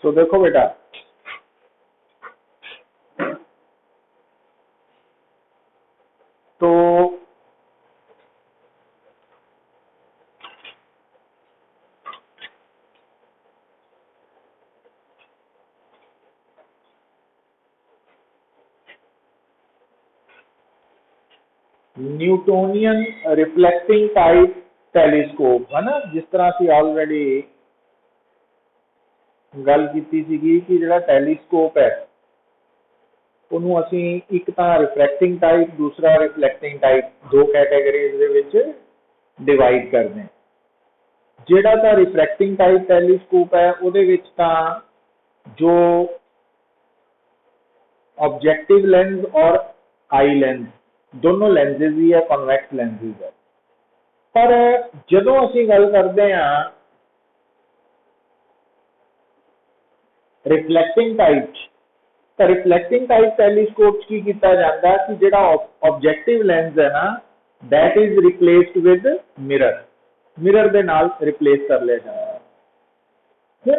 तो देखो बेटा, तो न्यूटोनियन रिफ्लेक्टिंग टाइप टेलीस्कोप है ना, जिस तरह से ऑलरेडी गल की सीगी कि जिहड़ा टेलीस्कोप है ਉਹਨੂੰ ਅਸੀਂ ਇੱਕ ਤਾਂ ਰਿਫਰੈਕਟਿੰਗ ਟਾਈਪ, ਦੂਸਰਾ ਰਿਫਲੈਕਟਿੰਗ ਟਾਈਪ, ਦੋ ਕੈਟਾਗਰੀਜ਼ ਦੇ ਵਿੱਚ ਡਿਵਾਈਡ ਕਰਦੇ ਹਾਂ। ਜਿਹੜਾ ਤਾਂ ਰਿਫਰੈਕਟਿੰਗ ਟਾਈਪ ਟੈਲੀਸਕੋਪ ਹੈ ਉਹਦੇ ਵਿੱਚ ਤਾਂ ਜੋ ऑब्जेक्टिव लेंस और आई लेंस दोनों लेंसेज ही है, कॉन्वैक्स लेंसेज है। पर ਜਦੋਂ ਅਸੀਂ ਗੱਲ ਕਰਦੇ ਹਾਂ रिफ्लैक्टिंग टाइप, तो रिफ्लैक्टिंग टाइप टेलीस्कोप की किया जाता है कि जिहड़ा ऑब्जेक्टिव लेंस है ना, that is replaced with mirror, mirror दे नाल रिप्लेस कर लिया जाता है। हुण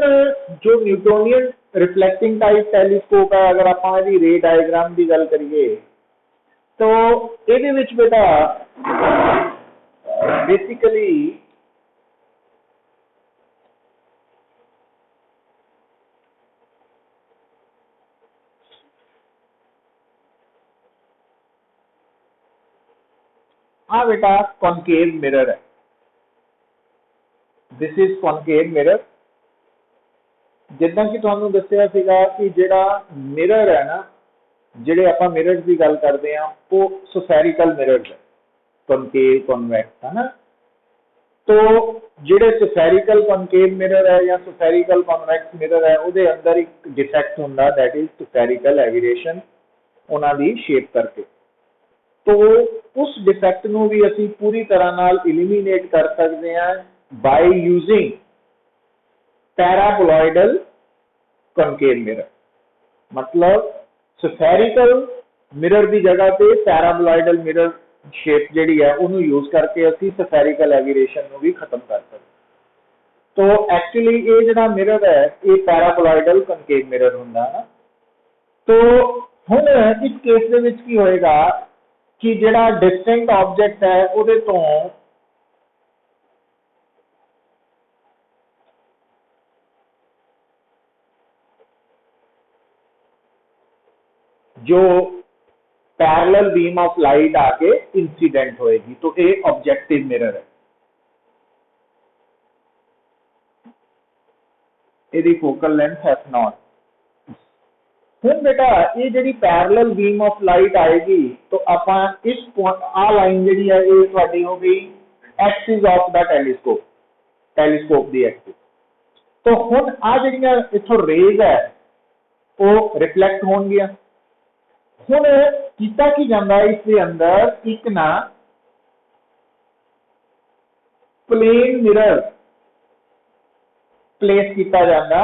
जो न्यूटोनियन रिफ्लैक्टिंग टाइप टेलीस्कोप है, अगर आप रे डायग्राम की गल करिए तो ये बेटा बेसिकली हाँ बेटा कॉनकेव मिरर है, दिस इज कॉनकेव मिरर। जिदा कि तुहानू दस्सिया सीगा कि जिहड़ा मिरर है ना, जिहड़े आपां मिरर्स की गल करते हैं वो स्फेरिकल मिरर्स है, कॉनकेव कॉन्वैक्स है ना। तो जिहड़े स्फेरिकल कॉनकेव मिरर है या स्फेरिकल कॉन्वैक्स मिरर है, उहदे अंदर एक डिफेक्ट हुंदा, दैट इज स्फेरिकल एविरेशन, उन्हां दी शेप करके। तो उस डिफेक्ट नूं भी असीं पूरी तरह नाल इलिमिनेट कर सकते हैं by using paraboloidal concave mirror. मतलब स्फेरिकल मिरर की जगह पे पैराबोलॉइडल मिरर शेप जिहड़ी है उन्होंने यूज करके असीं स्फेरिकल एविरेशन नूं भी खत्म कर सकते। तो एक्चुअली ये जिहड़ा मिरर है ये पैराबोलॉइडल कॉनकेव मिरर हुंदा है ना। तो हुण इस केस दे विच की होएगा कि जिहड़ा डिस्टिंक्ट ऑब्जेक्ट है उहदे तो जो पैरेलल बीम ऑफ लाइट आके इंसिडेंट होएगी, तो ये ऑब्जेक्टिव मिरर है। यदि फोकल लेंथ f0। हुण बेटा ये जिहड़ी पैरेलल बीम ऑफ लाइट आएगी तो आपां इस आ लाइन जिहड़ी है ये तुहाडी हो गई axis of the telescope, telescope the axis. तो हुण आ जिहड़ियां इथों रेज है वो रिफ्लैक्ट होणगियां। हुण कीता की जांदा इसके अंदर एक ना प्लेन मिरर प्लेस किया जाता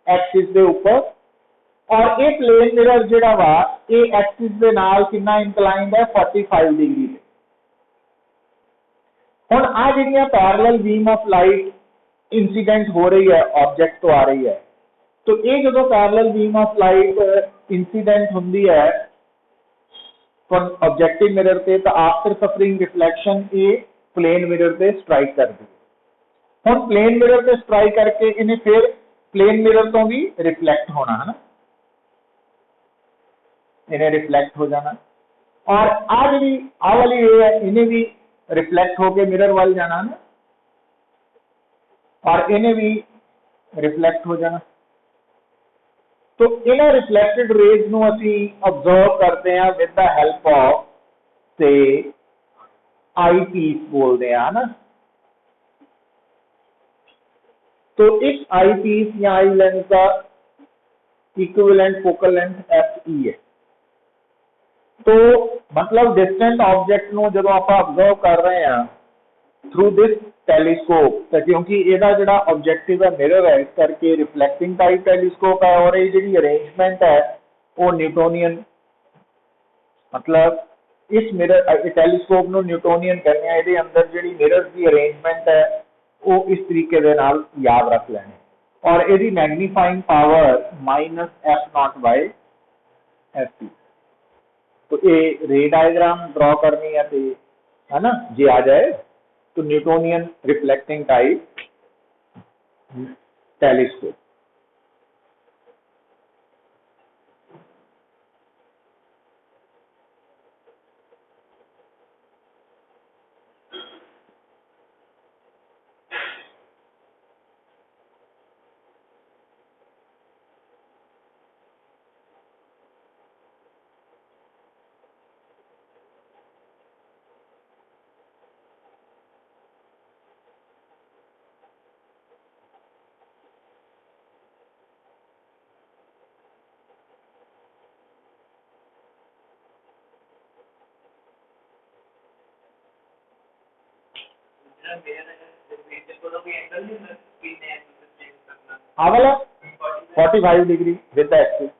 एक्सिस के ऊपर, और ये प्लेन मिरर जिहड़ा वा ये एक्सिस के नाल कितना इंक्लाइंड है 45 डिग्री पे। हुण आ जिहड़ियां parallel beam of light incident हो रही है ऑब्जेक्ट तो आ रही है, तो ये जो parallel beam of light incident हुंदी है ऑब्जेक्टिव मिरर पे, तो आफ्टर सफरिंग रिफ्लैक्शन ये प्लेन मिरर पे स्ट्राइक कर दी। हुण प्लेन मिरर पे स्ट्राइक करके इन्हें फिर प्लेन मिरर तो भी रिफ्लैक्ट होना है ना, इन्हें रिफ्लैक्ट हो जाना, और आ जी आ वाली रे है इन्हें भी रिफ्लैक्ट होके मिरर वाल जाना ना, और इन्हें भी रिफ्लैक्ट हो जाना। तो इन्हें रिफ्लैक्टेड रेज नूं असीं ऑब्जर्व करते हैं विद द हेल्प ऑफ से आई पीस बोलते हैं ना। तो इस आई पीस या आई लेंस का इक्विवेलेंट फोकल लेंथ FE है। तो मतलब डिस्टेंट ऑब्जेक्ट नूं जदों आपां ऑब्जर्व कर रहे हैं थ्रू दिस टेलीस्कोप, तो क्योंकि ਇਹਦਾ ਜਿਹੜਾ ऑब्जेक्टिव है मिरर है, इस करके रिफ्लैक्टिंग टाइप टेलीस्कोप है, और ये ਜਿਹੜੀ अरेंजमेंट है वो न्यूटोनियन, मतलब इस मिरर टेलीस्कोप ਨੂੰ न्यूटोनियन कहने हैं। ਇਹਦੇ अंदर ਜਿਹੜੀ मिरर्स की अरेंजमेंट है वो इस तरीके ਦੇ ਨਾਲ याद रख लेने। और यदि मैग्नीफाइंग पावर -f0/fp। तो ये रे डायग्राम ड्रॉ करनी है तो है ना, जे आ जाए तो न्यूटोनियन रिफ्लेक्टिंग टाइप टेलीस्कोप। हाँ वाला 45 डिग्री विद द एक्सिस।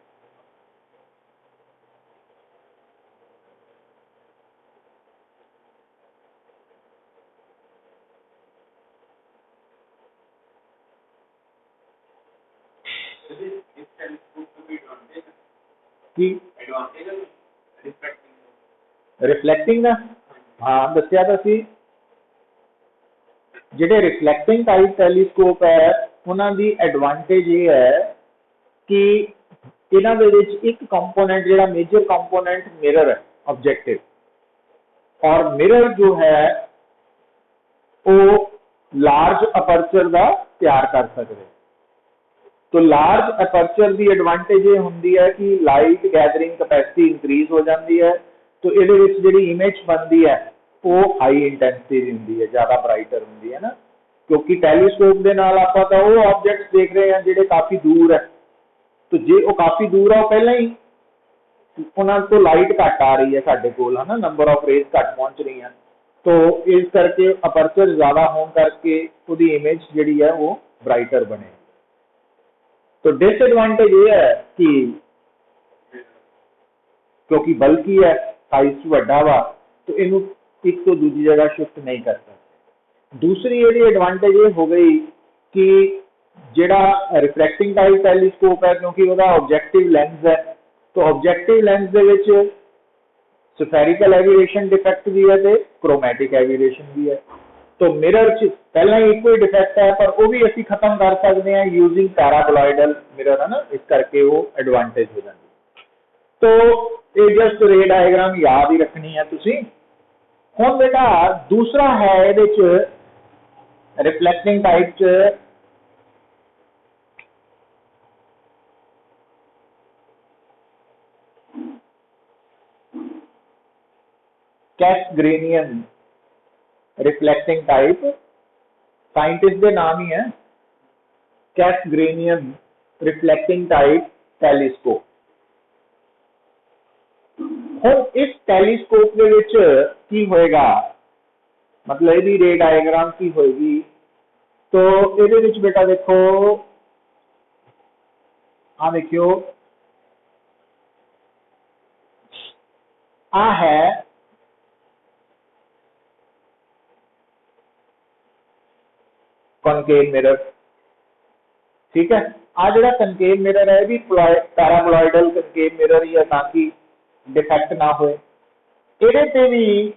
रिफ्लैक्टिंग का हाँ दसिया तो सी, ਜਿਹੜੇ ਰਿਫਲੈਕਟਿੰਗ ਟਾਈਪ ਟੈਲੀਸਕੋਪ ਹੈ ਉਹਨਾਂ ਦੀ ਐਡਵਾਂਟੇਜ ਇਹ ਹੈ ਕਿ ਇਹਨਾਂ ਦੇ ਵਿੱਚ ਇੱਕ ਕੰਪੋਨੈਂਟ ਜਿਹੜਾ ਮੇਜਰ ਕੰਪੋਨੈਂਟ ਮਿਰਰ ਹੈ ऑब्जेक्टिव, और मिरर जो है वो लार्ज अपर्चर का तैयार कर सकते। तो लार्ज अपर्चर की एडवांटेज ये होंगी है कि लाइट गैदरिंग कैपेसिटी इंक्रीज हो जाती है। तो ये जी इमेज बनती है वो हाई इंटेंसिटी होंगी है, ज़्यादा ब्राइटर होंगी है ना, क्योंकि टैलीस्कोप के नाल आपां तां वो ऑब्जेक्ट्स देख रहे हैं जिहड़े काफ़ी दूर है। तो जे वो काफ़ी दूर है पहले ही उन्होंने तो लाइट घट आ रही है साढ़े कोल है ना, नंबर ऑफ रेज घट पहुंच रही हैं, तो इस करके अपर्चर ज़्यादा होने करके उसकी इमेज जी है वो ब्राइटर बने। तो डिसएडवांटेज ये है कि क्योंकि बल्कि है साइज वड्डा वा तो इनू एक तो दूसरी जगह शिफ्ट नहीं कर सकते। दूसरी ये एडवांटेज ये हो गई कि जिहड़ा रिफ्रैक्टिंग टाइप टैलीस्कोप है क्योंकि वह ऑब्जेक्टिव लेंस है, तो ऑब्जेक्टिव लेंस दे विच स्फेरिकल एविरेशन डिफेक्ट भी है तो क्रोमैटिक एविरेशन भी है। तो मिरर च पहला ही एक ही डिफेक्ट है पर वो भी असी खत्म कर सकते हैं यूजिंग पैराबोलॉइडल मिरर है ना, इस करके वो एडवांटेज हो जाती है। तो ये जस्ट रे डायग्राम याद ही रखनी है तुसी। हुण बेटा दूसरा है ये रिफ्लैक्टिंग टाइप च कैसग्रेनियन रिफ्लैक्टिंग टाइप, साइंटिस्ट के नाम ही है कैसग्रेनियन रिफ्लैक्टिंग टाइप टेलीस्कोप। हुण इस टेलीस्कोप के विच की होएगा, मतलब यदि रे डायग्राम की होएगी तो ये विच बेटा देखो आ देखियो आ है कॉनकेव मिरर, ठीक है। आ जो कनकेव मिरर है भी पैराबोलॉइडल कनकेव मिरर ही है ताकि डिफेक्ट ना हो। ये भी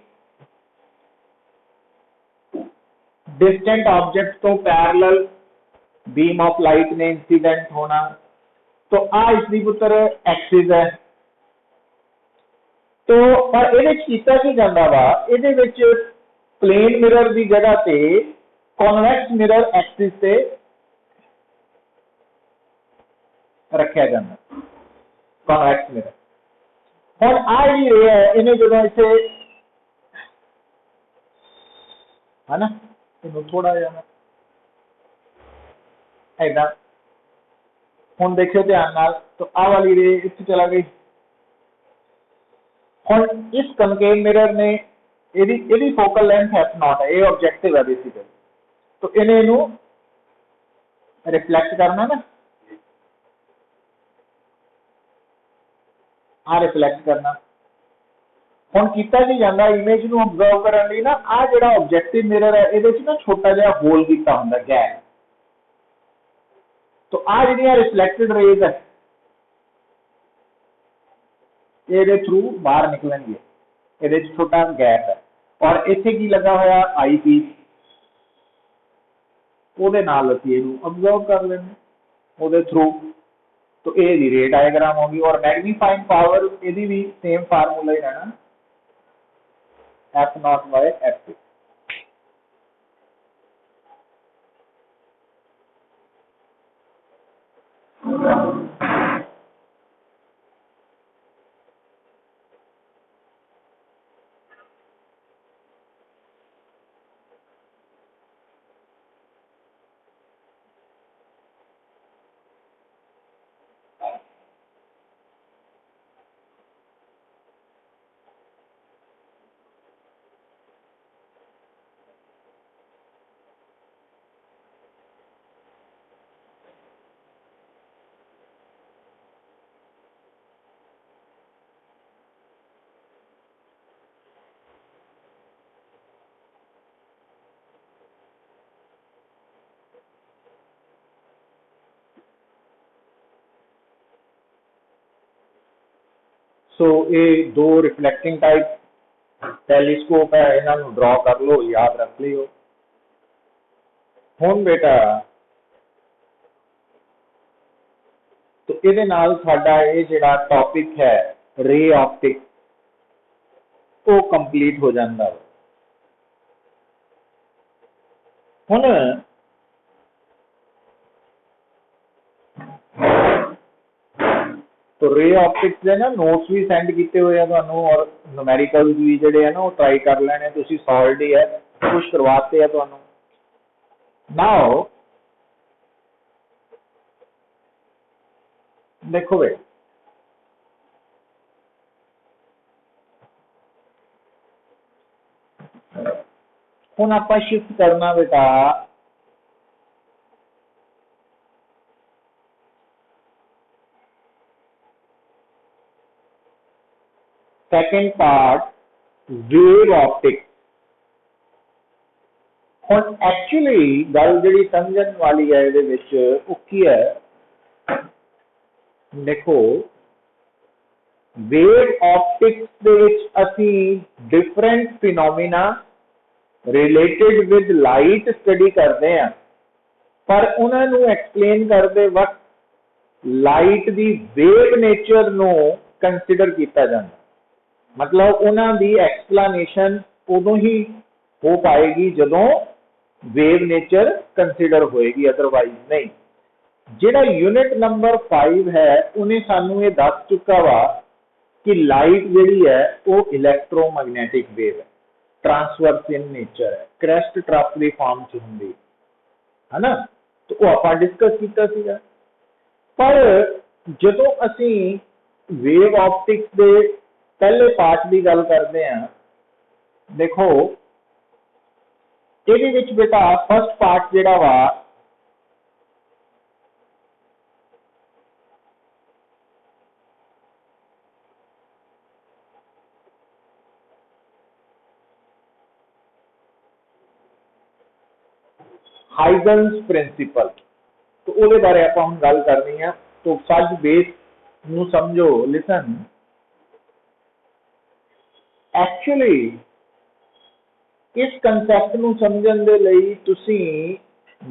डिस्टेंट ऑब्जेक्ट तो पैरेलल बीम ऑफ लाइट ने इंसीडेंट होना। तो आ इसकी पुत्र एक्सिस है। तो पर ये कीता की जाता वा, ये प्लेन मिरर की जगह से कॉन्वेक्स मिरर एक्सिस से रखा जाता, कॉन्वेक्स मिरर। हुण आ जी रे है इन्हें जो इसे है ना, इन्हों थोड़ा जा ऐदा हुण देखियो ध्यान नाल, तो आ वाली रे इत्थे चला गई। हुण इस कनकेव मिरर ने यदि फोकल लेंथ f0 है, ये ऑब्जेक्टिव है बेसिकली, तो इन्हें रिफ्लैक्ट करना ना, आ रिफ्लैक्ट करना। हुण कीता की जांदा इमेज नूं ऑब्जर्व करन लई ना, आ जिहड़ा ऑब्जेक्टिव मिरर है इहदे च ना छोटा जिहा होल कीता हुंदा गैप, तो आ ਜਿਹੜੀਆਂ रिफ्लैक्टेड रेज है ये थ्रू बाहर निकलेंगे, ये छोटा गैप है और इत्थे की लगा होया आई पीस, ਉਹਦੇ ਨਾਲ ਅਸੀਂ ਇਹਨੂੰ ਅਬਜ਼ਰਵ ਕਰ ਲੈਂਦੇ ਉਹਦੇ ਥ्रू। तो ये दी रे डायग्राम होगी और मैग्नीफाइंग पावर यदि भी सेम फार्मूला ही रहना F0 by F2। सो ये दो रिफ्लैक्टिंग टाइप टैलीस्कोप है, इन्हों ड्रॉ कर लो, याद रख लियो। हुण बेटा तो ये नाल साडा ये जिहड़ा टॉपिक है रे ऑप्टिक्स वो कंप्लीट हो जाता है। हुण तो रे ऑप्टिक्स के ना नोट्स भी सेंड किए हुए हैं तुहानू और न्यूमेरिकल्स भी जिहड़े है ना वो ट्राई कर लेने, तुसीं सॉल्वड ही है, कुछ करवाते हैं तुहानू। नाउ देखो भाई हुण आपां शिफ्ट करना बेटा सेकेंड पार्ट वेव ऑप्टिक्स। हुण एक्चुअली गल जिहड़ी समझण वाली है इहदे विच वो की है, देखो वेव ऑप्टिक्स दे विच असीं different phenomena related with light study करते हैं, पर उन्होंने एक्सप्लेन करते वक्त लाइट दी वेव नेचर नो कंसिडर किया जाता। मतलब उन्हों की एक्सप्लेनेशन उदों ही हो पाएगी जदों वेव नेचर कंसिडर होएगी, अदरवाइज नहीं। जिहड़ा यूनिट नंबर 5 है उन्हें सानू ये दस चुका वा कि लाइट जिहड़ी है वो इलैक्ट्रोमैग्नेटिक वेव है, ट्रांसवर्स इन नेचर है, क्रेस्ट ट्रफ की फॉर्म च हुंदी है ना, तो वो आपां डिस्कस कीता सीगा। पर जदों असीं वेव ऑप्टिक्स दे पहले पार्ट की गल करते हैं, देखो ये विच बेटा फर्स्ट पार्ट जिहड़ा वा हाइगन्स प्रिंसिपल, तो वो बारे आप हम गल करनी है। तो फज बेस नू समझो, लिसन। एक्चुअली इस कंसैप्ट नू समझण दे लई तुसी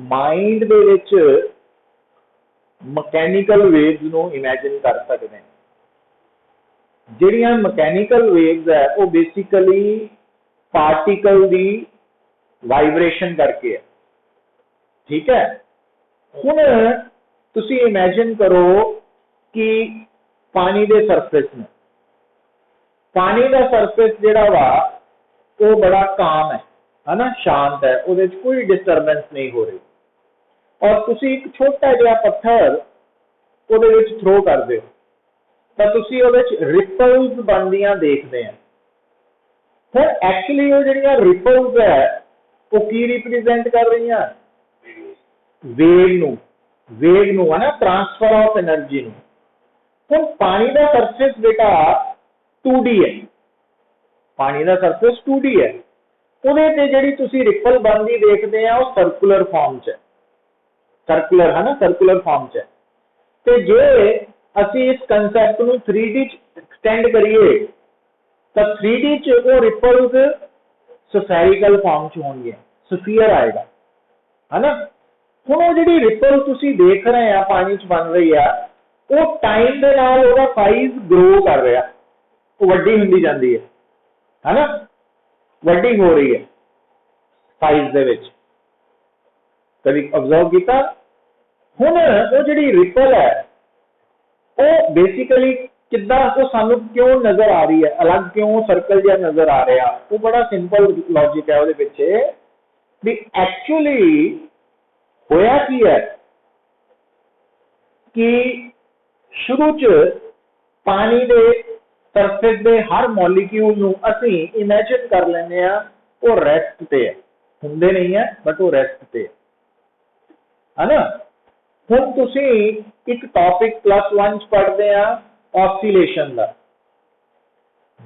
mind they which mechanical waves नू इमेजिन कर सकते हैं। जिहड़ियां मैकेनिकल वेव्स है वो बेसिकली पार्टिकल दी वाइब्रेशन करके है, ठीक है। हुण तुसी इमेजिन करो कि पानी दे सरफेस में, पानी का सरफेस जिहड़ा वा वो बड़ा काम है ना, शांत है, उहदे विच कोई डिस्टरबेंस नहीं हो रही, और तुसी एक छोटा जिहा पत्थर उहदे विच थ्रो कर दो तो तुसी उहदे विच रिपल्स बनदियां देखदे हैं। हुण एक्चुअली वो जिहड़ियां रिपल्स है वो की रिप्रेजेंट कर रही हैं, वेव नू है ना, ट्रांसफर ऑफ एनर्जी नू। हुण पानी का सरफेस बेटा 2D है, पानी का सरफेस 2D है, उहदे ते जिहड़ी तुसी रिपल बनदी देखदे आ वो सर्कुलर फॉर्म च है। सर्कुलर है ना, सर्कुलर फॉर्म च है। तो जे असी इस कंसैप्ट को 3D एक्सटेंड करिए तो 3D च वो रिपल्स स्फेरिकल फॉर्म च होंगे, स्फीयर आएगा है ना। हुण वो जिहड़ी रिपल तुसीं देख रहे हैं पानी च बन रही है, वो टाइम दे नाल ओहदा साइज ग्रो कर रहा, वो वड्डी हुंदी जांदी है ना, वड्डी हो रही है साइज दे विच। कभी ऑब्जर्व किया? हुण वो जिहड़ी रिपल है वो बेसिकली किद्दां वो सानू क्यों नजर आ रही है, अलग क्यों सर्कल जिहा नजर आ रहा, वो बड़ा सिंपल लॉजिक है उहदे पिछे भी एक्चुअली होया की है कि शुरू च पानी दे सरफेस दे हर मॉलिक्यूल नू असी इमेजिन कर लेने आ वो रेस्ट ते है, हुंदे नहीं है बट वो रेस्ट ते है ना। हुण तुसी एक टॉपिक +1 पढ़ते हैं ऑसिलेशन का।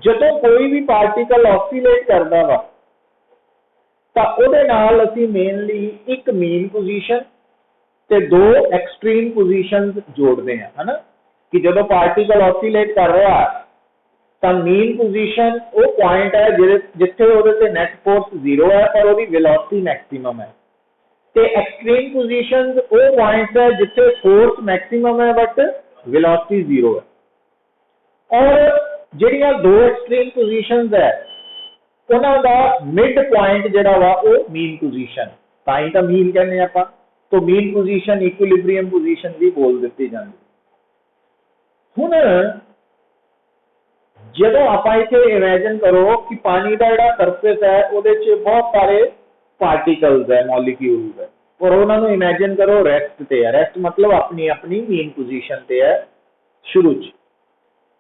जदों कोई भी पार्टिकल ऑसिलेट करता वा तो उहदे नाल असी मेनली एक मीन पोजीशन ते दो एक्सट्रीम पोजीशंस जोड़ते हैं है ना, कि जदों पार्टिकल ऑसिलेट कर रहा तो मीन पोजीशन वो पॉइंट है जिथे उहदे ते नेट फोर्स 0 है पर उहदी वेलोसिटी मैक्सिमम है, ते एक्सट्रीम पोजीशंस वो पॉइंट्स है जिथे फोर्स मैक्सिमम है बट वेलोसिटी 0 है। और जिहड़ियां दो एक्सट्रीम पोजीशंस है उन्हां दा मिड पॉइंट जिहड़ा वा वो मीन पोजीशन, तां ही तां मीन कहने आपां। तो मीन पोजीशन इक्विलिब्रियम पोजीशन भी बोल दित्ती जांदी। हुण जदों आपां इत्थे इमेजिन करो कि पानी दा जिहड़ा सरफेस है उहदे च बहुत सारे पार्टिकल्स है, मॉलिक्यूल्स है, और उन्होंने इमेजिन करो रेस्ट ते है। रेस्ट मतलब अपनी अपनी मीन पोजीशन ते है शुरू च।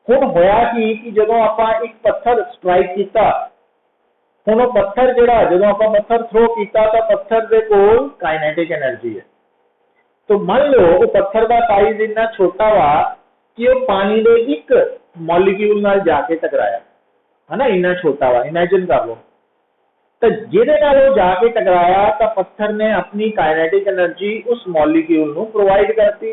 हुण होया कि जदों आपां एक पत्थर स्ट्राइक कीता, हुण वो पत्थर जिहड़ा जदों आपां पत्थर थ्रो कीता तो पत्थर दे कोल काइनेटिक एनर्जी है। तो मान लो वो पत्थर का साइज इतना छोटा वा कि वो पानी दे एक मॉलिक्यूल नाल जाके टकराया है ना, इतना छोटा वा, इमेजिन कर लो। तो जिहदे नाल वो जाके टकराया तो पत्थर ने अपनी काइनेटिक एनर्जी उस मॉलिक्यूल नू प्रोवाइड करती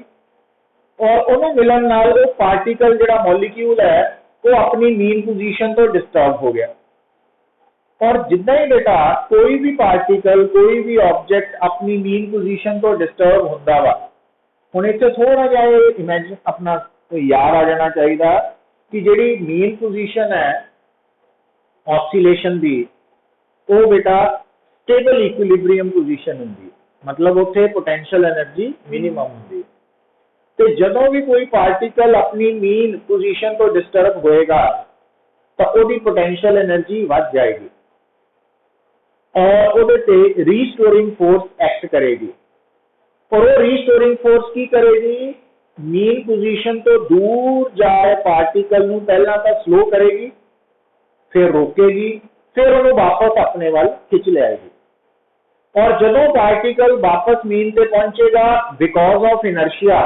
और उन्हें मिलन नाल वो पार्टिकल जिहड़ा मॉलिक्यूल है वो अपनी मीन पोजीशन तो डिस्टर्ब हो गया। और जिद्दां ही बेटा कोई भी पार्टिकल कोई भी ऑब्जेक्ट अपनी मीन पोजीशन तो डिस्टर्ब हुंदा वा, हुण इत्थे थोड़ा जिहा इमेजिन अपना याद आ जाना चाहिए कि जिहड़ी मीन पोजीशन है ऑसिलेशन दी वो बेटा स्टेबल इक्विलिब्रियम पोजीशन होंगी, मतलब उत्थे पोटेंशियल एनर्जी मिनिमम होंगी। तो जदों भी कोई पार्टिकल अपनी मीन पोजीशन तो डिस्टर्ब होएगा तो उसकी पोटेंशियल एनर्जी बढ़ जाएगी और उहदे ते रीस्टोरिंग फोर्स एक्ट करेगी। और वो रीस्टोरिंग फोर्स की करेगी, मीन पोजीशन तो दूर जाए पार्टिकल नू पहला तो स्लो करेगी, फिर रोकेगी, फिर उन्होंने वापस अपने वाल खिंच ले आएगी। और जदों पार्टिकल वापस मीन पे पहुंचेगा बिकॉज ऑफ इनर्शिया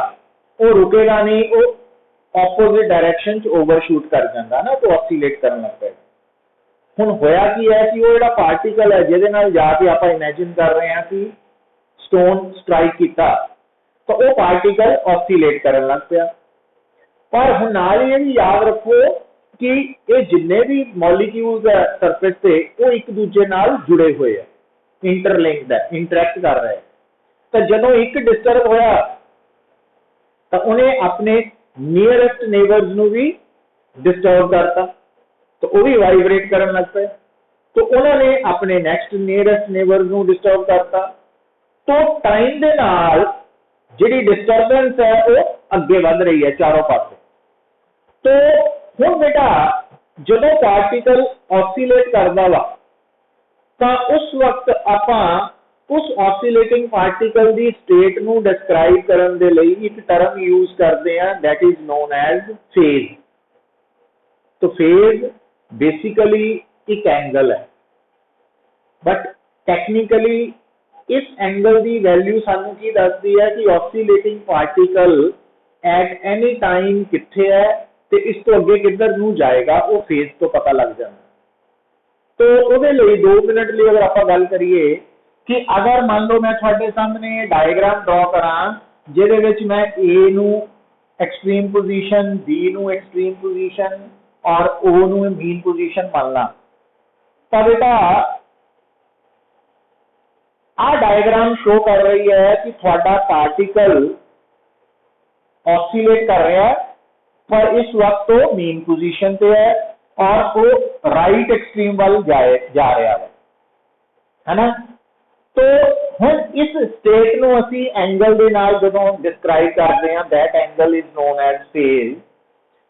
वो रुकेगा नहीं, वो ऑपोजिट डायरेक्शन च ओवरशूट कर जाएगा ना, तो ऑसिलेट करने लग पेगा। हुण होया की है कि वो जिहड़ा पार्टिकल है जिहदे नाल जाके आपां इमेजिन कर रहे हैं कि स्टोन स्ट्राइक किया तो वो पार्टिकल ऑसिलेट करन लग पिया। पर हुण नाल ही भी याद रखो कि ये जिन्ने भी मॉलिक्यूल्स है सरफेस पे वो एक दूजे नाल जुड़े हुए हैं, इंटरलिंक्ड है, इंटरैक्ट कर रहे हैं। तो जदों एक डिस्टर्ब होया तो उन्हें अपने नियरेस्ट नेबर्स नू भी डिस्टर्ब करता, तो वो भी वाइब्रेट करन लग पे, तो उन्होंने अपने नेक्स्ट नियरेस्ट नेबर्स नू डिस्टर्ब करता। तो टाइम दे नाल जिहड़ी डिस्टर्बेंस है वो अगे बढ़ रही है चारों पासे। तो हुण बेटा जदों पार्टिकल ऑसिलेट करदा वा तो उस वक्त आपां उस ऑसिलेटिंग पार्टिकल की स्टेट नू डिस्क्राइब करन दे लई एक टर्म यूज करते हैं that is known as phase. तो फेज बेसिकली एक एंगल है, बट टेक्निकली इस एंगल की वैल्यू सानू की दसदी है कि oscillating particle at any time कित्थे है ते इस तो अगे किधर नू जाएगा वो फेज तो पता लग जाता। तो उहदे लई 2 मिनट लिए अगर आपां गल करिए कि अगर मान लो मैं थोड़े सामने डायग्राम ड्रॉ करा जिहदे विच मैं ए नू एक्सट्रीम पोजीशन, बी नू एक्सट्रीम पोजीशन और ओ नू मीन पोजीशन मान ला, तो बेटा आ डायग्राम शो कर रही है कि थोड़ा पार्टिकल ऑसिलेट कर रहा है, पर इस वक्त तो मीन पोजीशन पे है और वो राइट एक्सट्रीम वाल जा रहा है ना। तो हुण इस स्टेट नूं असीं एंगल दे नाल जदों डिस्क्राइब करते हैं, that angle is known as phase,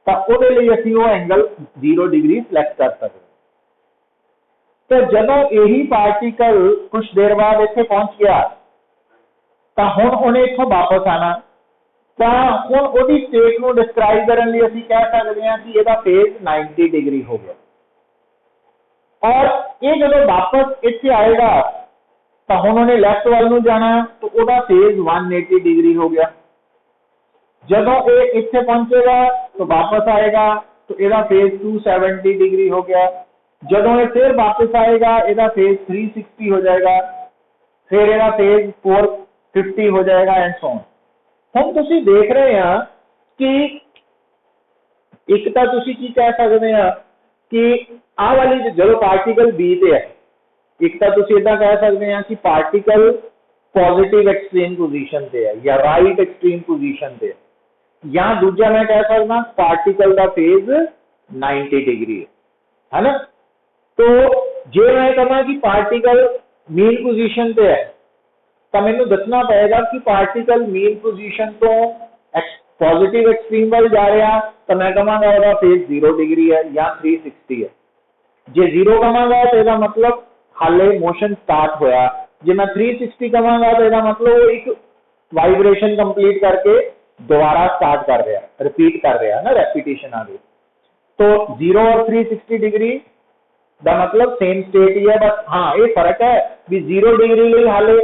तो उहदे लई असीं वो एंगल 0 डिग्री सिलेक्ट कर सकते। तो जदों यही पार्टिकल कुछ देर बाद इत्थे पहुंच गया, तो हुण उहने इत्थों वापस आना, तो हुण उहदी स्टेट नूं डिस्क्राइब करन लई असीं कह सकते हैं कि इहदा फेज 90 डिग्री हो गया। और ये जदों वापस इत्थे आएगा तो हुण उहने लैफ्ट वाल नूं जाना, तो उहदा फेज 180 डिग्री हो गया। जदों ये इत्थे पहुंचेगा तो वापस आएगा, तो इहदा फेज 270 डिग्री हो गया। जदों ये फिर वापस आएगा, इहदा फेज 360 हो जाएगा, फिर इहदा फेज 450 हो जाएगा एंड सो ऑन। हम तुसी देख रहे हैं कि एक तो तुसी की कह सकते हैं कि आ वाली जो पार्टिकल बी ते है, एक तो तुसी इदा कह सकते हैं कि पार्टिकल पॉजिटिव एक्सट्रीम पोजीशन पे है या राइट एक्सट्रीम पोजीशन पे है, या दूजा मैं कह सकता पार्टिकल का फेज 90 डिग्री है ना। तो जे मैं कहना कि पार्टिकल मीन पोजीशन पे है, तो मैंने दसना पड़ेगा कि पार्टिकल मीन पोजीशन तो पॉजिटिव एक्सट्रीम वाल जा रहा, तो मैं कहूँगा उसका फेज 0 डिग्री है या 360 है। जे 0 कहूँगा तो इसका मतलब हाले मोशन स्टार्ट होया, जे मैं 360 कहूँगा तो इसका मतलब वो एक वाइब्रेशन कंप्लीट करके दोबारा स्टार्ट कर रहा है, रिपीट कर रहा है ना, रेपिटेशन आ गई। तो 0 और 360 डिग्री का मतलब सेम स्टेट ही है, बस हाँ ये फर्क है भी 0 डिग्री लिए हाले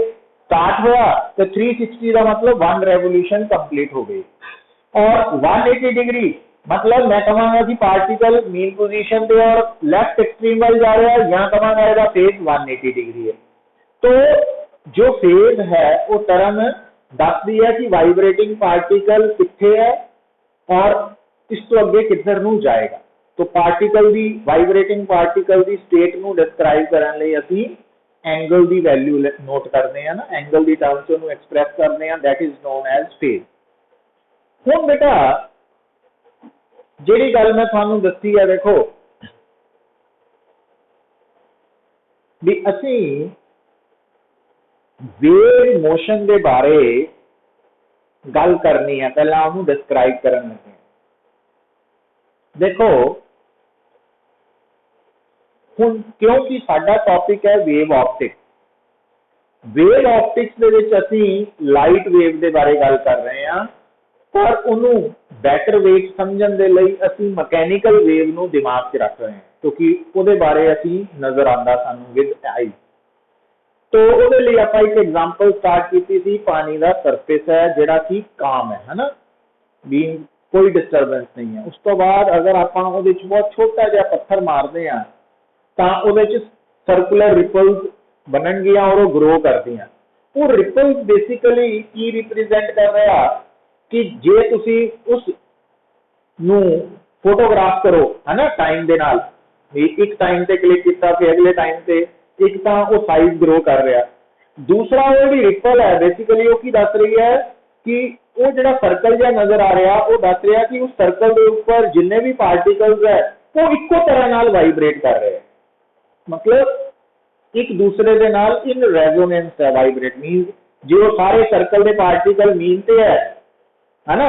स्टार्ट हुआ, तो 360 का मतलब 1 रेवोल्यूशन कंप्लीट हो गई। और 180 डिग्री मतलब मैं कहूँगा कि पार्टिकल मीन पोजीशन पे और लेफ्ट एक्सट्रीम वाल जा रहा है, यहाँ कहूँगा इसका फेज 180 डिग्री है। तो जो फेज है वो टर्म दस दी है कि वाइब्रेटिंग पार्टिकल किथे है और इस तो अगे किधर नूं जाएगा। तो पार्टिकल दी वाइब्रेटिंग पार्टिकल दी स्टेट नूं डिस्क्राइब करन लई असीं एंगल दी वैल्यू नोट करते हैं ना, एंगल दी टर्म च उहनूं एक्सप्रैस करते हैं, that is known as phase. हुण बेटा जिहड़ी गल मैं तुहानूं दस्सी है, देखो भी असीं वेव मोशन दे बारे गल करनी है, पहला उहनूं डिस्क्राइब करन लगे। देखो हुण क्योंकि साडा टॉपिक है वेव ऑप्टिक्स, वेव ऑप्टिक्स दे विच असीं लाइट वेव दे बारे गल कर रहे हैं, पर उन्होंने बैटर वेव समझण दे लई असीं मैकेनिकल वेव नूं दिमाग च रख रहे हैं, क्योंकि उहदे बारे असीं नज़र आंदा सानूं विद आई। तो उहदे लई आपां एक एग्जांपल स्टार्ट कीती सी, पानी का सरफेस है जिहड़ा कि काम है ना, भी कोई डिस्टरबेंस नहीं है। उस तो बाद अगर आपां उहदे च बहुत छोटा जिहा पत्थर मारदे हां तां उहदे च सर्कुलर रिपल्स बनणगियां और वो ग्रो करदियां। वो रिपल्स बेसिकली की रिप्रेजेंट कर रहा कि जे तुसी उस नूं फोटोग्राफ करो है ना टाइम दे नाल, एक टाइम ते क्लिक किया फिर अगले टाइम ते एक तो वो साइज ग्रो कर रहा, दूसरा वो जी रिपल है बेसिकली वो की दस रही है कि वो जो सर्कल जहा नजर आ रहा वो दस रहा कि उस सर्कल के ऊपर जिन्ने भी पार्टिकल्स है वो इको तरह नाल वाइब्रेट कर रहे हैं, मतलब एक दूसरे के नाल इन रेजोनेंस है। वाइब्रेट मीन जो सारे सर्कल के पार्टिकल मीन ते है ना,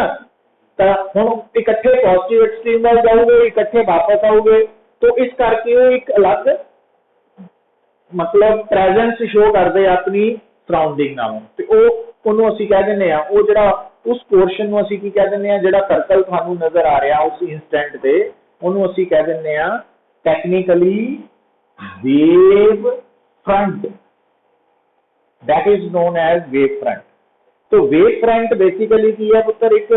तो हम इकट्ठे पॉजिटिव एक्सट्रीम वाल जाओगे, इकट्ठे वापस आओगे, तो इस करके वो एक अलग मतलब प्रेजेंस शो करते अपनी सराउंडिंग नालों, तो ਉਹਨੂੰ ਅਸੀਂ कह ਦਿੰਦੇ ਆ ਉਹ ਜਿਹੜਾ उस पोर्शन ਨੂੰ ਅਸੀਂ ਕੀ कह ਦਿੰਦੇ ਆ ਜਿਹੜਾ सर्कल ਤੁਹਾਨੂੰ नजर आ रहा उस इंस्टेंट ਤੇ ਉਹਨੂੰ ਅਸੀਂ कह ਦਿੰਦੇ ਆ technically wave front, that is known as wave front. तो वेव फ्रंट बेसिकली की है पुत्र, एक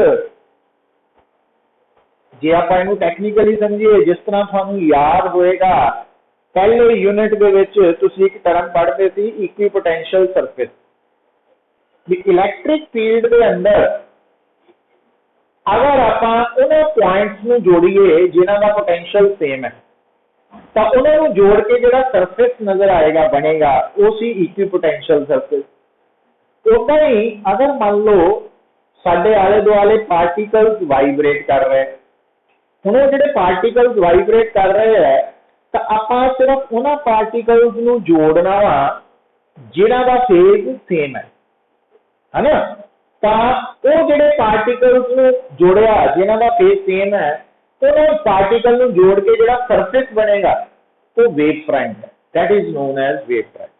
जे आप टेक्निकली समझिए जिस तरह थानू याद होएगा पहले यूनिट दे विच तुसीं एक टर्म पढ़ते सी इक्विपोटेंशियल सरफेस। इलैक्ट्रिक फील्ड के अंदर अगर आप उन्होंने पॉइंट्स में जोड़िए जिन्हों का पोटेंशियल सेम है तो उन्होंने जोड़ के जो सरफेस नजर आएगा बनेगा वो सी इक्विपोटेंशियल सरफेस। उदा ही अगर मान लो साडे आले दुआले पार्टिकल्स वाइब्रेट कर रहे हैं, हुण जो पार्टिकल्स वाइब्रेट कर रहे हैं तो आप सिर्फ उन्होंने पार्टिकल्स नूं जोड़ना वा जिन्हां दा फेज सेम है ना। तो जो पार्टिकल्स नूं जोड़िया जिन्हां दा फेज सेम है तो पार्टिकल नूं जोड़ के जो सरफेस बनेगा तो वेव फ्रंट है, that is known as wave front.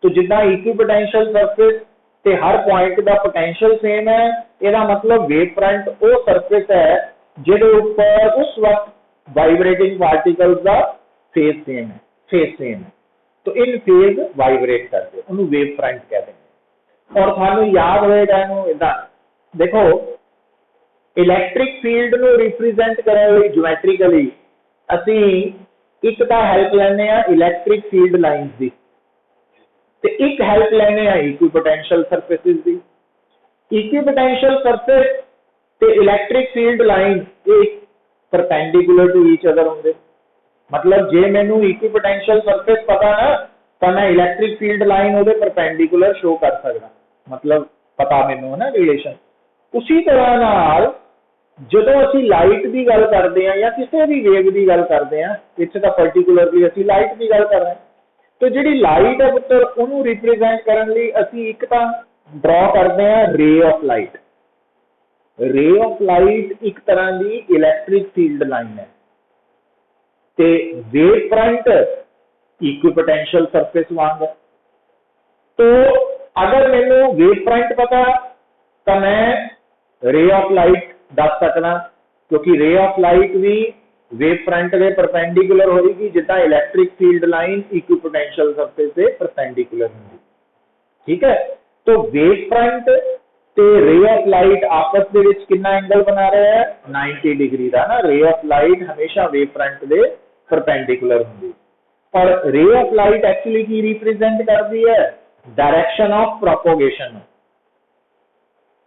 तो जिद्दां इक्विपोटेंशियल सरफेस ते हर पॉइंट का पोटेंशियल सेम है, इसका मतलब वेव फ्रंट वो सरफेस है जिहदे उपर उस वक्त वाइब्रेटिंग पार्टिकल्स का फेज सेम है, फेज सेम है। तो इन फेज वाइब्रेट करते उन्होंने वेव फ्रंट कहते हैं। और थानू याद होएगा इदा देखो इलैक्ट्रिक फील्ड नूं रिप्रेजेंट करने लई ज्योमैट्रिकली असीं एक तां हेल्प लैंदे आ इलैक्ट्रिक फील्ड लाइन्स दी ते एक हेल्प लैंदे आ इक्विपोटेंशियल सरफेसिस दी। इक्विपोटेंशियल सरफेस ते इलैक्ट्रिक फील्ड लाइन ये परपेंडिकुलर टू ईच अदर होंगे। मतलब जे मैनू इक्विपोटेंशियल सरफेस पता ना तो मैं इलैक्ट्रिक फील्ड लाइन उहदे परपेंडिकुलर शो कर सकदा, मतलब पता मैनू है ना रिलेशन। उसी तरह नाल जदों असीं लाइट की गल करते हैं या किसी भी वेव की गल करते हैं, इत्थे तां पर्टिकुलरली असीं लाइट की गल कर रहे हैं, तो जिहड़ी लाइट है पुत्तर उहनूं रिप्रेजेंट करने लई असीं एक तां ड्रॉ करते हैं ray of light. Ray of light एक तरह की इलैक्ट्रिक फील्ड लाइन है ते वेव फ्रंट इक्विपोटेंशियल सरफेस वांग है। तो अगर मैनू वेव फ्रंट पता तो मैं रे ऑफ लाइट दस सकना, क्योंकि रे ऑफ लाइट भी वेव फ्रंट के परपेंडिकुलर होगी जिदा electric field line equipotential surface से परपेंडिकुलर होगी। ठीक है, तो वेव फ्रंट ते रे ऑफ लाइट आपस दे विच कितना एंगल बना रहे हैं 90 डिग्री का ना। रे ऑफ लाइट हमेशा वेव फ्रंट के परपेंडिकुलर होगी। और रे ऑफ लाइट एक्चुअली की रिप्रेजेंट करती है डायरेक्शन ऑफ प्रोपोगेशन।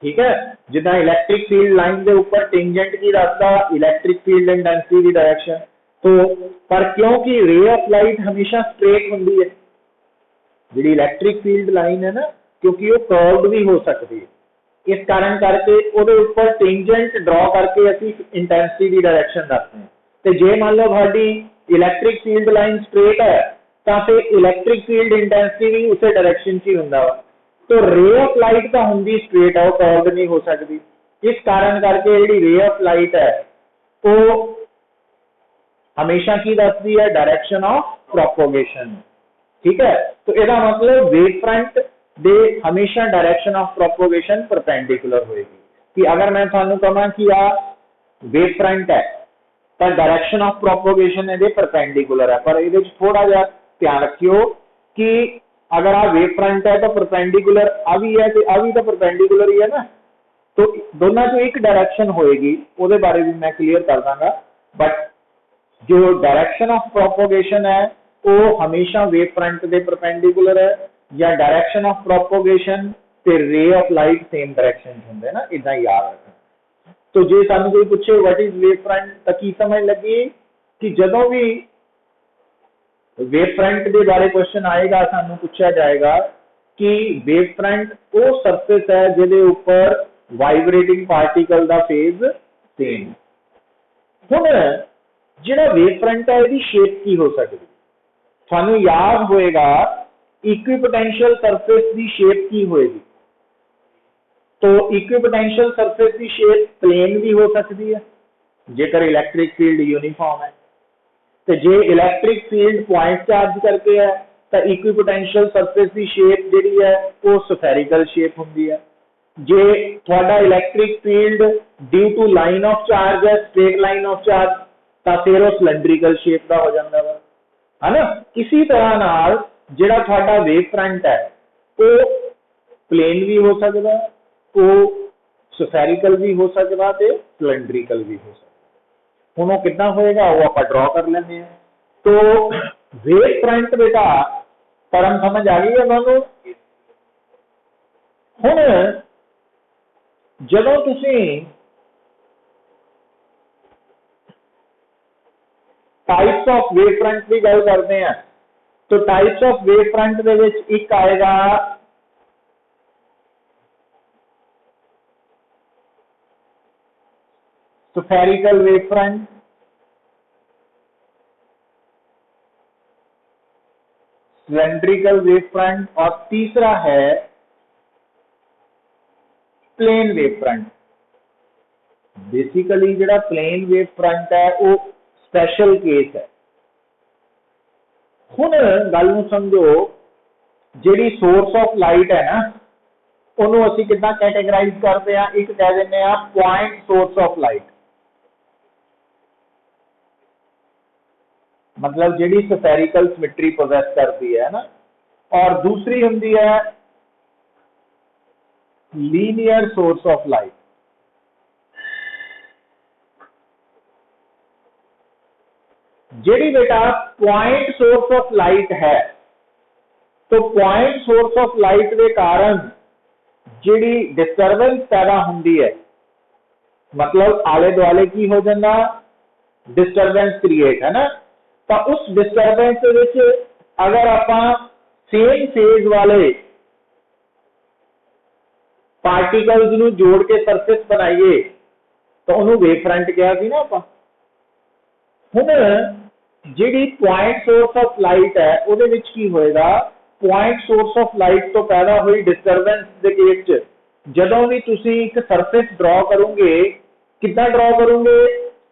ठीक है, जिदा इलैक्ट्रिक फील्ड लाइन के ऊपर टेंजेंट की दसदा इलैक्ट्रिक फील्ड इंटेंसिटी की डायरेक्शन। तो पर क्योंकि रे ऑफ लाइट हमेशा स्ट्रेट होंगी है, जी इलैक्ट्रिक फील्ड लाइन है ना, क्योंकि वो कर्व्ड भी हो सकती है, इस कारण करके ਉਹਦੇ ਉੱਪਰ टेंजेंट ड्रॉ करके ਅਸੀਂ इंटेंसिटी की डायरेक्शन दसते हैं। तो जे मान लो ਤੁਹਾਡੀ इलैक्ट्रिक फील्ड लाइन स्ट्रेट है तो फिर इलैक्ट्रिक फील्ड इंटेंसिटी भी उस डायरेक्शन च ही होंदा वा। तो रे ऑफ लाइट तो होंगी स्ट्रेट है, वो कर्व्ड नहीं हो सकती। इस कारण करके जी रे ऑफ लाइट है वो हमेशा की दसदी है डायरेक्शन ऑफ प्रोपोगेशन। ठीक है, तो इसका मतलब वेव फ्रंट दे हमेशा डायरेक्शन ऑफ प्रोपोगेशन परपेंडिकुलर होएगी। कि अगर मैं थानू कहां कि आ वेव फ्रंट है तो डायरेक्शन ऑफ प्रोपोगेशन ये परपेंडिकुलर है, पर ये थोड़ा जा ध्यान रखियो कि अगर आ वेव फ्रंट है तो परपेंडिकुलर आ भी है, आ भी तो परपेंडिकुलर ही है ना, तो दोनों जो एक डायरेक्शन होएगी उसके बारे भी मैं क्लियर कर दांगा। बट जो डायरेक्शन ऑफ प्रोपोगेशन है वो हमेशा वेव फ्रंट के परपेंडिकुलर है, या डायरेक्शन ऑफ प्रोपोगेशन ते ray of light same direction होंगे ना, इदा याद रखना। तो जे सानू कोई पूछे व्हाट इज वेव फ्रंट तो की समझ लगी कि जदों भी वेव फ्रंट के बारे क्वेश्चन आएगा सानू पूछा जाएगा कि वेव फ्रंट वो सरफेस है जिहदे ऊपर वाइब्रेटिंग पार्टिकल का फेज सेम। हुण जिहड़ा वेव फ्रंट है इसकी शेप की हो सकती, थानू याद होएगा इक्विपोटेंशियल सरफेस की शेप की होएगी। तो इक्विपोटेंशियल सरफेस की शेप प्लेन भी हो सकती है जेकर इलैक्ट्रिक फील्ड यूनिफॉर्म है। तो जे इलैक्ट्रिक फील्ड पॉइंट चार्ज करके है तो इक्विपोटेंशियल सरफेस की शेप जी है वो स्फेरिकल शेप होंगी है। जे थोड़ा electric field due to line of charge है, स्ट्रेट लाइन ऑफ चार्ज, तो फिर वो सिलेंड्रिकल शेप का हो जाता है ना। इसी तरह नाल जिहड़ा थोड़ा वेव फ्रंट है वो प्लेन भी हो सकता है, वो स्फेरिकल भी हो सकता है, सिलेंड्रिकल भी हो सकता है। हुण वो कितना होएगा वो आप ड्रॉ कर लेंगे हैं। तो वेव फ्रंट बेटा टर्म समझ आ गई है ਤੁਹਾਨੂੰ ਹੁਣ ਜਦੋਂ ਤੁਸੀਂ टाइप्स ऑफ वेव फ्रंट की गल करते हैं तो टाइप्स ऑफ वेव फ्रंट दे विच एक आएगा spherical wave front, cylindrical wave front और तीसरा है प्लेन वेव फ्रंट। बेसिकली जो प्लेन वेव फ्रंट है वो स्पेशल केस है। हुण गल नूं समझो, जिहड़ी सोर्स ऑफ लाइट है ना उन्होंने असीं किद्दां कैटेगराइज करते हैं, एक कह दिंदे आ पॉइंट सोर्स ऑफ लाइट, मतलब जिहड़ी स्फेरिकल सिमेट्री पोजेस करती है ना, और दूसरी हुंदी है लीनियर सोर्स ऑफ लाइट। जिहड़ी बेटा पॉइंट सोर्स ऑफ लाइट है तो पॉइंट सोर्स ऑफ लाइट के कारण जिहड़ी डिस्टरबेंस पैदा हुंदी है, मतलब आले दुआले की हो जाता डिस्टरबेंस क्रिएट है ना, तो उस डिस्टरबेंस के विच अगर आप सेम फेज वाले पार्टिकल्स नूं जोड़ के सरफेस बनाइए तो उन्होंने वेव फ्रंट कहा सी ना आपां। हुण जिहड़ी पॉइंट सोर्स ऑफ लाइट है उहदे विच की होएगा, पॉइंट सोर्स ऑफ लाइट तो पैदा हुई डिस्टरबेंस के केस च जदों भी तुसीं एक सरफेस ड्रॉ करोगे, कितना ड्रॉ करोगे,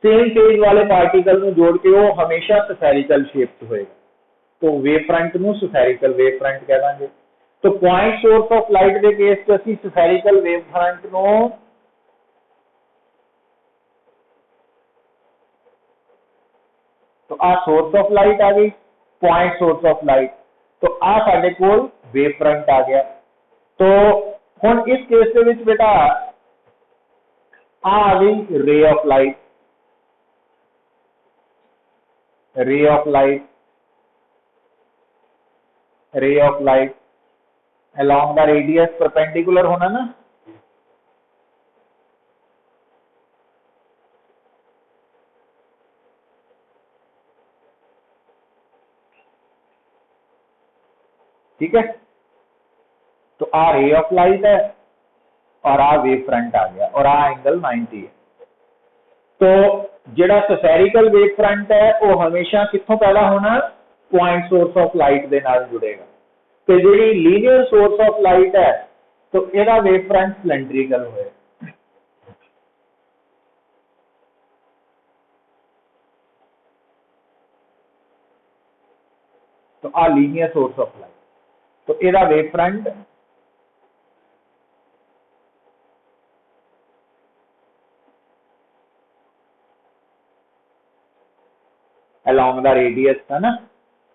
सेम फेज वाले पार्टिकल नूं जोड़ के वो हमेशा स्फेरिकल शेप च होएगा, तो वेव फ्रंट नूं स्फेरिकल वेव फ्रंट कह देंगे। तो पॉइंट सोर्स ऑफ लाइट के केस च असीं स्फेरिकल वेव फ्रंट नूं तो आ सोर्स ऑफ लाइट आ गई, पॉइंट सोर्स ऑफ लाइट, तो आ साडे कोल वेव फ्रंट आ गया। तो हुण इस केस दे विच बेटा आ गई ray of light, ray of light, ray of light along the radius perpendicular होना ना, ठीक है। तो आ रे ऑफ लाइट है और आ वेव फ्रंट आ गया और आ एंगल 90 है। तो जिहड़ा स्फेरिकल वेव फ्रंट है वो हमेशा कित्थों पैदा होना, पॉइंट सोर्स ऑफ लाइट दे नाल जुड़ेगा। तो जिहड़ी लीनियर सोर्स ऑफ लाइट है तो इहदा वेव फ्रंट सिलेंड्रिकल होएगा। तो आ लीनियर सोर्स ऑफ लाइट, तो इहदा wave front along the radius है ना,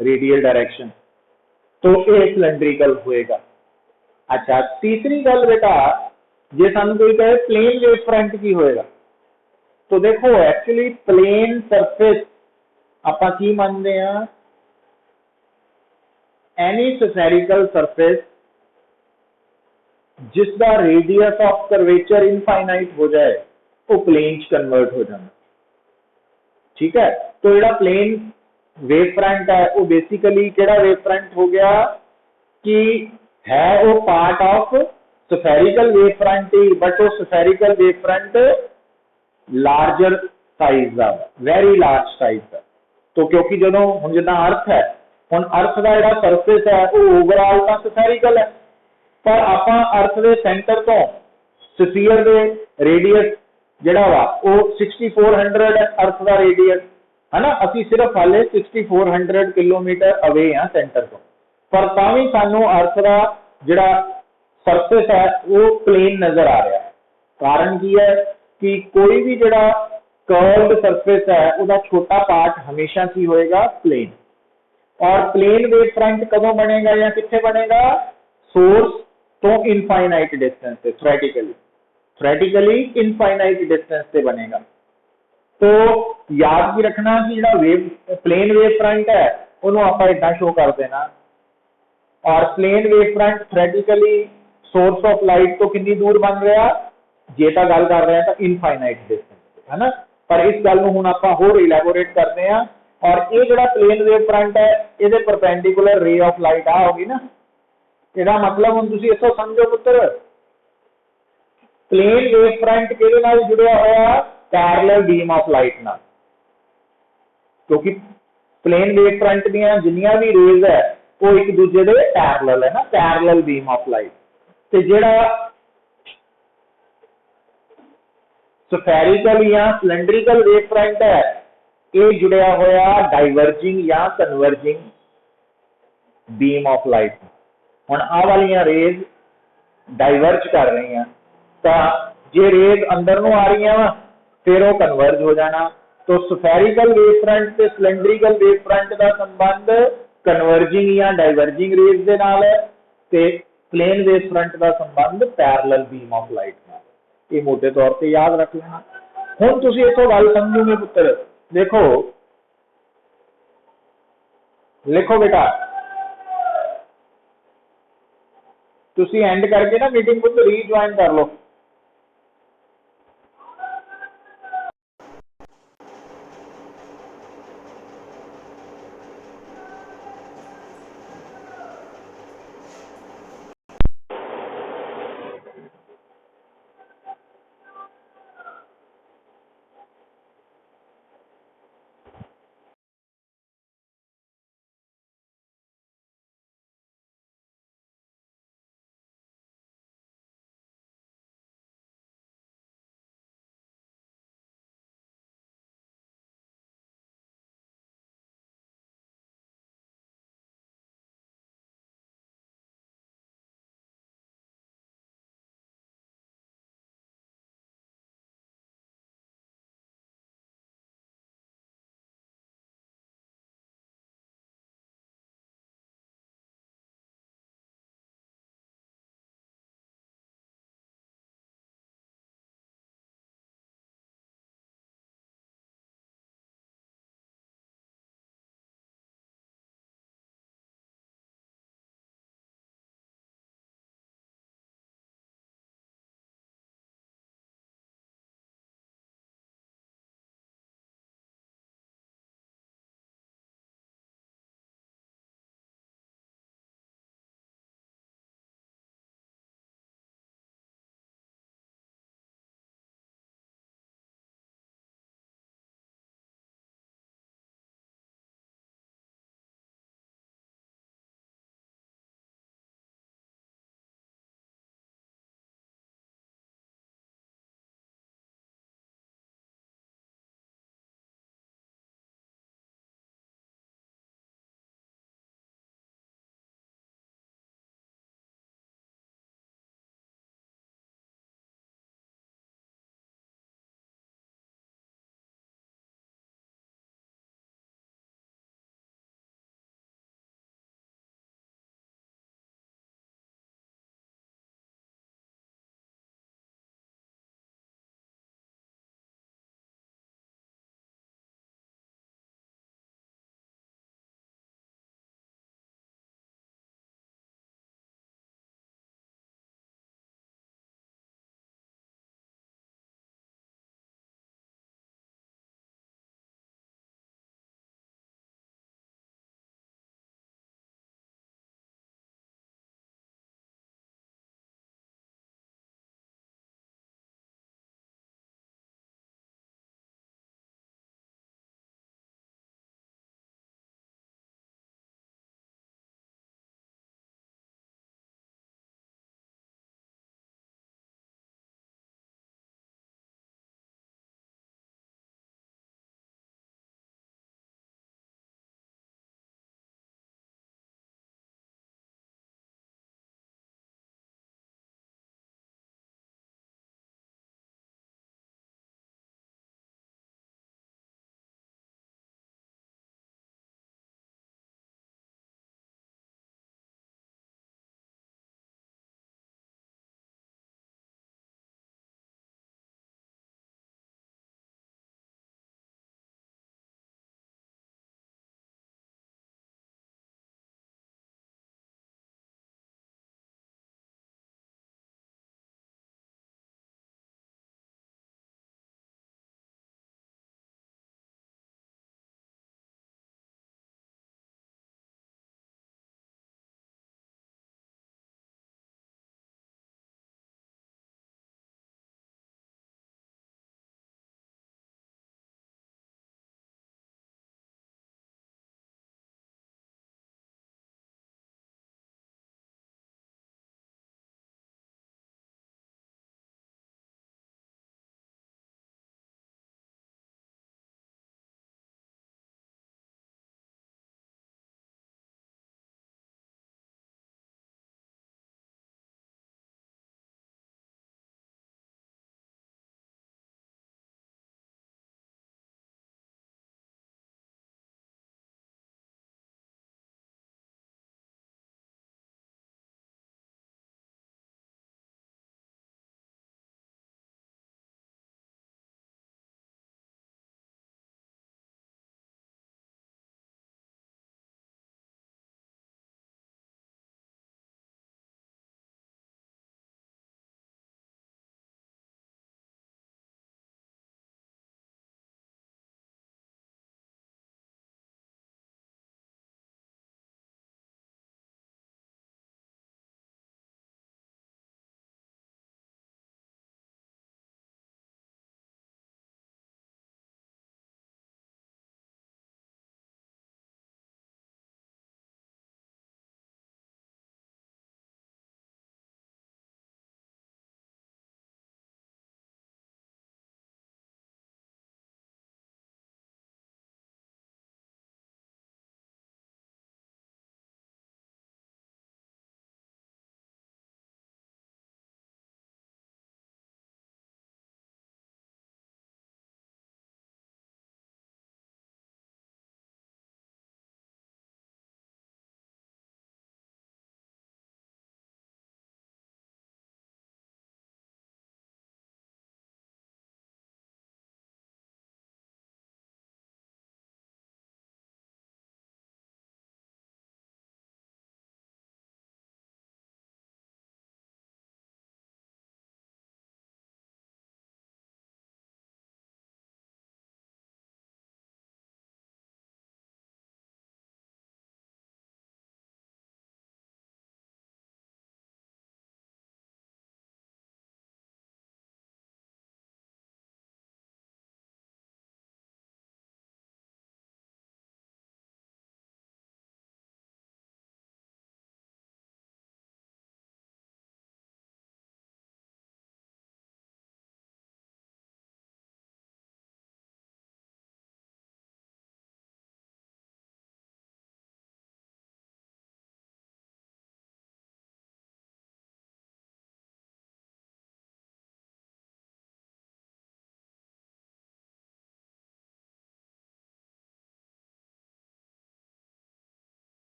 रेडियल डायरेक्शन, तो ये सिलेंड्रिकल होएगा। अच्छा, तीसरी गल बेटा जे सानू कोई कहे प्लेन वेव फ्रंट की होएगा, तो देखो एक्चुअली प्लेन सरफेस आपां की मानते हैं, एनी स्फेरिकल सरफेस जिसका रेडियस ऑफ कर्वेचर इनफाइनाइट हो जाए वो प्लेन कन्वर्ट हो जाना, ठीक है। तो ਜਿਹੜਾ प्लेन वेव फ्रंट है वो बेसिकली केड़ा वेव फ्रंट हो गया कि है वो part of spherical wave front ही, बट वो spherical wave front larger size का, वेरी लार्ज साइज का। तो क्योंकि जो हम जिदा अर्थ है, हम अर्थ का जो सरफेस है वो ओवरऑल तो स्फेरिकल है, पर आप अर्थ के सेंटर तो स्फीयर के रेडियस जिहड़ा वा वो 6400 है अर्थ का रेडियस, है ना। असी सिर्फ हाले 6400 किलोमीटर अवे हाँ सेंटर तो, पर तावी सानू अर्थ का जिहड़ा सरफेस है वो प्लेन नजर आ रहा है। कारण की है कि कोई भी जिहड़ा कर्व्ड सरफेस है उसका छोटा पार्ट हमेशा की होएगा प्लेन। और प्लेन वेव फ्रंट कदों बनेगा या कित्थे बनेगा, सोर्स तो इनफाइनाइट डिस्टेंस से, थ्योरेटिकली इनफाइनाइट डिस्टेंस से बनेगा। तो याद भी रखना कि जो वेव प्लेन वेव फ्रंट है ਉਹਨੂੰ ਆਪਾਂ ਇਦਾਂ ਸ਼ੋ ਕਰ ਦੇਣਾ। ਔਰ plane wave front theoretically source of light तो कितनी दूर बन रहा, जे तो गल कर रहे हैं तो इनफाइनाइट डिस्टेंस है ना, पर इस गल नूं हुण आपां होर इलैबोरेट करते हैं। और ये जिहड़ा प्लेन वेव फ्रंट है ये परपेंडिकुलर रे ऑफ लाइट आ होगी ना, इसका मतलब हुण तुसीं इत्थों समझो पुत्तर, प्लेन वेव फ्रंट किहदे नाल जुड़िया होया, पैरेलल बीम ऑफ लाइट नाल, क्योंकि प्लेन वेव फ्रंट दीयां जिन्नियां भी रेज है वो एक दूजे दे पैरेलल है ना, पैरेलल बीम ऑफ लाइट। ते जिहड़ा स्फेरिकल या सिलेंड्रिकल वेव फ्रंट है ये जुड़िया होया डाइवर्जिंग या कन्वर्जिंग बीम ऑफ लाइट। हुण आ वालियां रेज डाइवर्ज कर रही हैं, तो जे रेज अंदर नूं आ रही हैं फिर वो कन्वर्ज हो जाना। तो स्फेरिकल वेव फ्रंट ते सिलेंड्रिकल वेव फ्रंट का संबंध कन्वर्जिंग या डाइवर्जिंग रेज दे नाल है, ते प्लेन वेव फ्रंट का संबंध पैरेलल बीम ऑफ लाइट नाल। ये मोटे तौर पर याद रख लेना। हुण तुसीं इत्थों गल समझोगे पुत्तर, देखो लिखो बेटा, तुसीं एंड करके ना मीटिंग पुत्तर रीज्वाइन कर लो।